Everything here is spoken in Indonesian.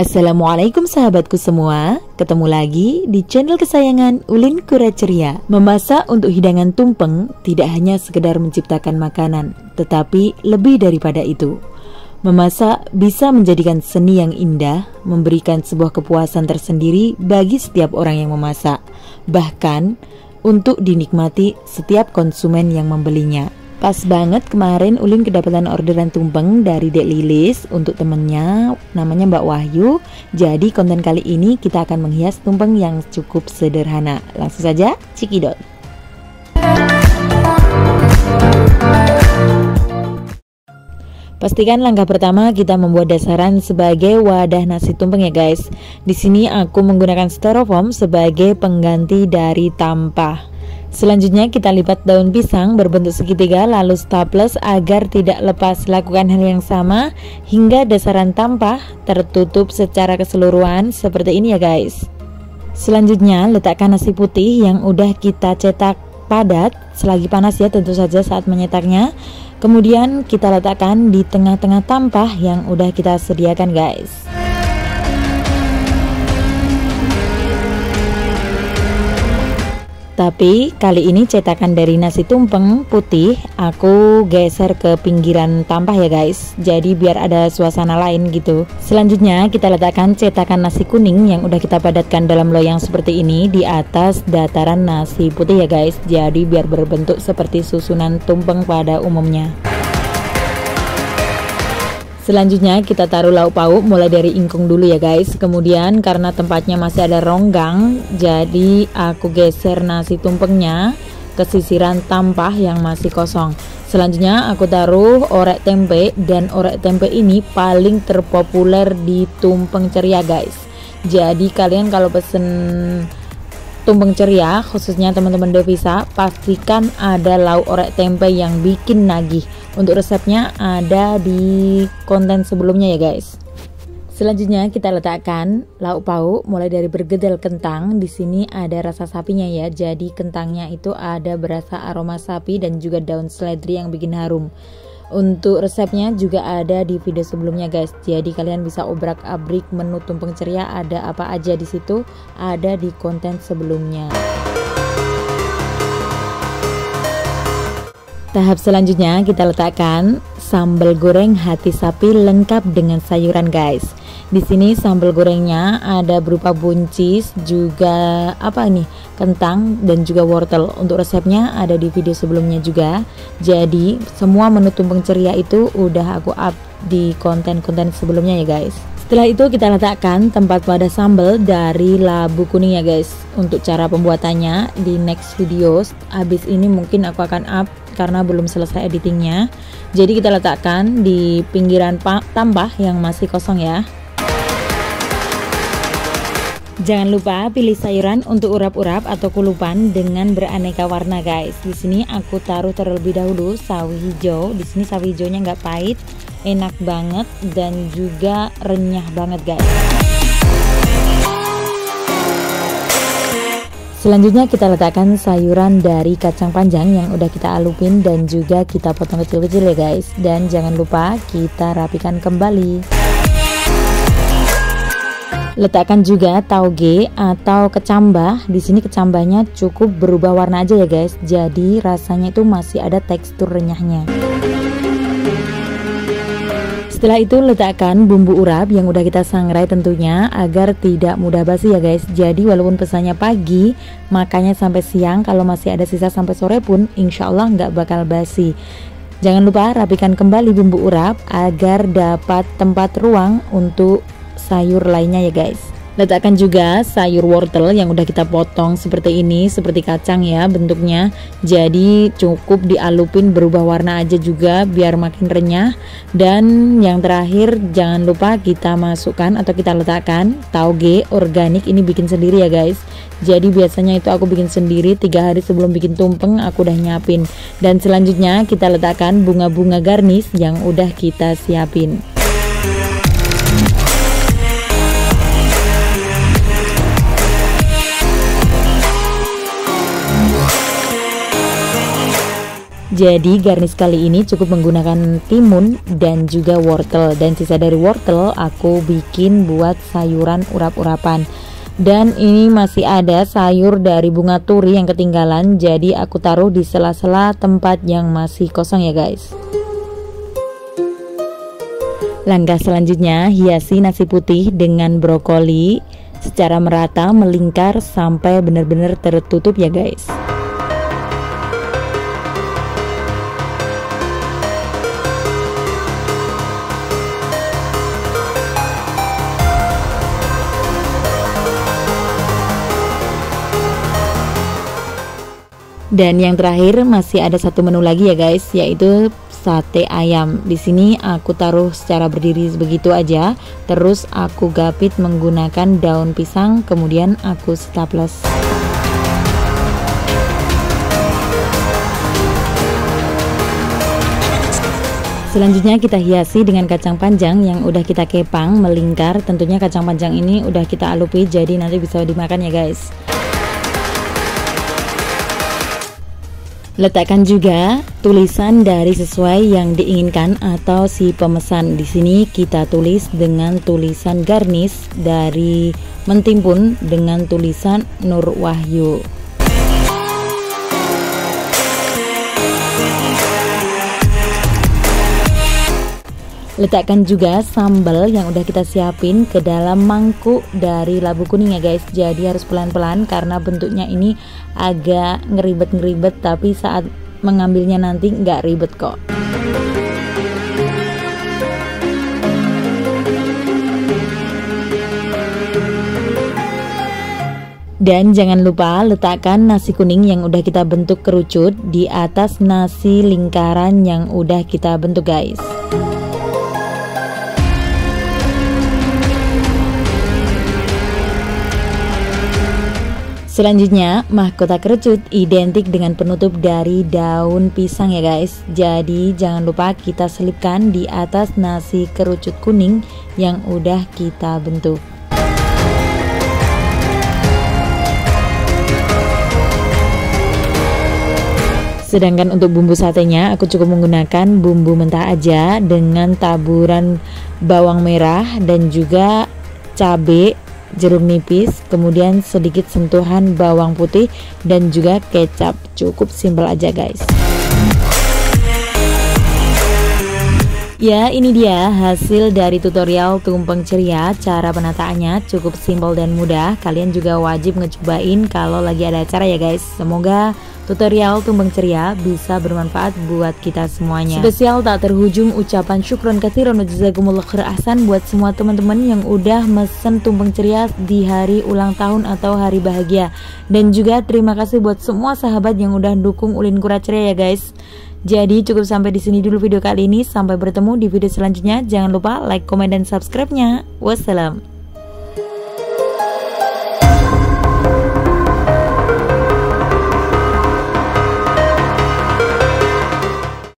Assalamualaikum sahabatku semua, ketemu lagi di channel kesayangan Ulin Kura Ceria. Memasak untuk hidangan tumpeng tidak hanya sekedar menciptakan makanan, tetapi lebih daripada itu. Memasak bisa menjadikan seni yang indah, memberikan sebuah kepuasan tersendiri bagi setiap orang yang memasak, bahkan untuk dinikmati setiap konsumen yang membelinya. Pas banget kemarin Ulin kedapatan orderan tumpeng dari Dek Lilis untuk temennya, namanya Mbak Wahyu. Jadi konten kali ini kita akan menghias tumpeng yang cukup sederhana. Langsung saja cekidot. Pastikan langkah pertama kita membuat dasaran sebagai wadah nasi tumpeng ya guys. Di sini aku menggunakan styrofoam sebagai pengganti dari tampah. Selanjutnya kita lipat daun pisang berbentuk segitiga lalu staples agar tidak lepas. Lakukan hal yang sama hingga dasaran tampah tertutup secara keseluruhan seperti ini ya guys. Selanjutnya letakkan nasi putih yang udah kita cetak padat selagi panas ya tentu saja saat menyetaknya. Kemudian kita letakkan di tengah-tengah tampah yang udah kita sediakan guys. Tapi kali ini cetakan dari nasi tumpeng putih aku geser ke pinggiran tampah ya guys. Jadi biar ada suasana lain gitu. Selanjutnya kita letakkan cetakan nasi kuning yang udah kita padatkan dalam loyang seperti ini di atas dataran nasi putih ya guys. Jadi biar berbentuk seperti susunan tumpeng pada umumnya. Selanjutnya kita taruh lauk pauk mulai dari ingkung dulu ya guys. Kemudian karena tempatnya masih ada ronggang, jadi aku geser nasi tumpengnya ke sisiran tampah yang masih kosong. Selanjutnya aku taruh orek tempe, dan orek tempe ini paling terpopuler di tumpeng ceria guys. Jadi kalian kalau pesen tumpeng ceria, khususnya teman-teman devisa, pastikan ada lauk orek tempe yang bikin nagih. Untuk resepnya ada di konten sebelumnya ya guys. Selanjutnya kita letakkan lauk pauk mulai dari bergedel kentang. Di sini ada rasa sapinya ya. Jadi kentangnya itu ada berasa aroma sapi dan juga daun seledri yang bikin harum. Untuk resepnya juga ada di video sebelumnya guys. Jadi kalian bisa obrak-abrik menu tumpeng ceria ada apa aja di situ, ada di konten sebelumnya. Tahap selanjutnya kita letakkan sambal goreng hati sapi lengkap dengan sayuran guys. Di sini sambal gorengnya ada berupa buncis, juga kentang dan juga wortel. Untuk resepnya ada di video sebelumnya juga. Jadi semua menu tumpeng ceria itu udah aku up di konten-konten sebelumnya ya guys. Setelah itu kita letakkan tempat wadah sambal dari labu kuning ya guys. Untuk cara pembuatannya di next video. Habis ini mungkin aku akan up karena belum selesai editingnya. Jadi kita letakkan di pinggiran tampah yang masih kosong ya. Jangan lupa pilih sayuran untuk urap-urap atau kulupan dengan beraneka warna guys. Di sini aku taruh terlebih dahulu sawi hijau. Di sini sawi hijaunya nggak pahit, enak banget dan juga renyah banget guys. Selanjutnya kita letakkan sayuran dari kacang panjang yang udah kita alupin dan juga kita potong kecil-kecil ya guys. Dan jangan lupa kita rapikan kembali. Letakkan juga tauge atau kecambah. Di sini kecambahnya cukup berubah warna aja ya guys. Jadi rasanya itu masih ada tekstur renyahnya. Setelah itu letakkan bumbu urap yang udah kita sangrai tentunya agar tidak mudah basi ya guys. Jadi walaupun pesannya pagi, makanya sampai siang, kalau masih ada sisa sampai sore pun insya Allah nggak bakal basi. Jangan lupa rapikan kembali bumbu urap agar dapat tempat ruang untuk sayur lainnya ya guys. Letakkan juga sayur wortel yang udah kita potong seperti ini, seperti kacang ya bentuknya. Jadi cukup dialupin berubah warna aja juga biar makin renyah. Dan yang terakhir jangan lupa kita masukkan atau kita letakkan tauge organik, ini bikin sendiri ya guys. Jadi biasanya itu aku bikin sendiri 3 hari sebelum bikin tumpeng aku udah nyiapin. Dan selanjutnya kita letakkan bunga-bunga garnish yang udah kita siapin. Jadi garnish kali ini cukup menggunakan timun dan juga wortel, dan sisa dari wortel aku bikin buat sayuran urap-urapan. Dan ini masih ada sayur dari bunga turi yang ketinggalan, jadi aku taruh di sela-sela tempat yang masih kosong ya guys. Langkah selanjutnya, hiasi nasi putih dengan brokoli secara merata melingkar sampai benar-benar tertutup ya guys. Dan yang terakhir masih ada satu menu lagi ya guys, yaitu sate ayam. Di sini aku taruh secara berdiri begitu aja, terus aku gapit menggunakan daun pisang, kemudian aku staples. Selanjutnya kita hiasi dengan kacang panjang yang udah kita kepang melingkar. Tentunya kacang panjang ini udah kita alupi, jadi nanti bisa dimakan ya guys. Letakkan juga tulisan dari sesuai yang diinginkan atau si pemesan. Di sini kita tulis dengan tulisan garnish dari Mentimpun dengan tulisan Nur Wahyu. Letakkan juga sambal yang udah kita siapin ke dalam mangkuk dari labu kuning ya guys. Jadi harus pelan-pelan karena bentuknya ini agak ngeribet-ngeribet, tapi saat mengambilnya nanti nggak ribet kok. Dan jangan lupa letakkan nasi kuning yang udah kita bentuk kerucut di atas nasi lingkaran yang udah kita bentuk guys. Selanjutnya, mahkota kerucut identik dengan penutup dari daun pisang ya guys. Jadi jangan lupa kita selipkan di atas nasi kerucut kuning yang udah kita bentuk. Sedangkan untuk bumbu satenya aku cukup menggunakan bumbu mentah aja dengan taburan bawang merah dan juga cabai, jeruk nipis, kemudian sedikit sentuhan bawang putih dan juga kecap. Cukup simpel aja guys. Ya, ini dia hasil dari tutorial tumpeng ceria. Cara penataannya cukup simpel dan mudah. Kalian juga wajib ngecobain kalau lagi ada acara ya guys. Semoga tutorial tumpeng ceria bisa bermanfaat buat kita semuanya. Spesial tak terhujung ucapan syukron katsiran wa jazakumullah khair ahsan buat semua teman-teman yang udah mesen tumpeng ceria di hari ulang tahun atau hari bahagia. Dan juga terima kasih buat semua sahabat yang udah dukung Ulin Kura Ceria ya guys. Jadi cukup sampai di sini dulu video kali ini. Sampai bertemu di video selanjutnya. Jangan lupa like, komen, dan subscribe-nya. Wassalam.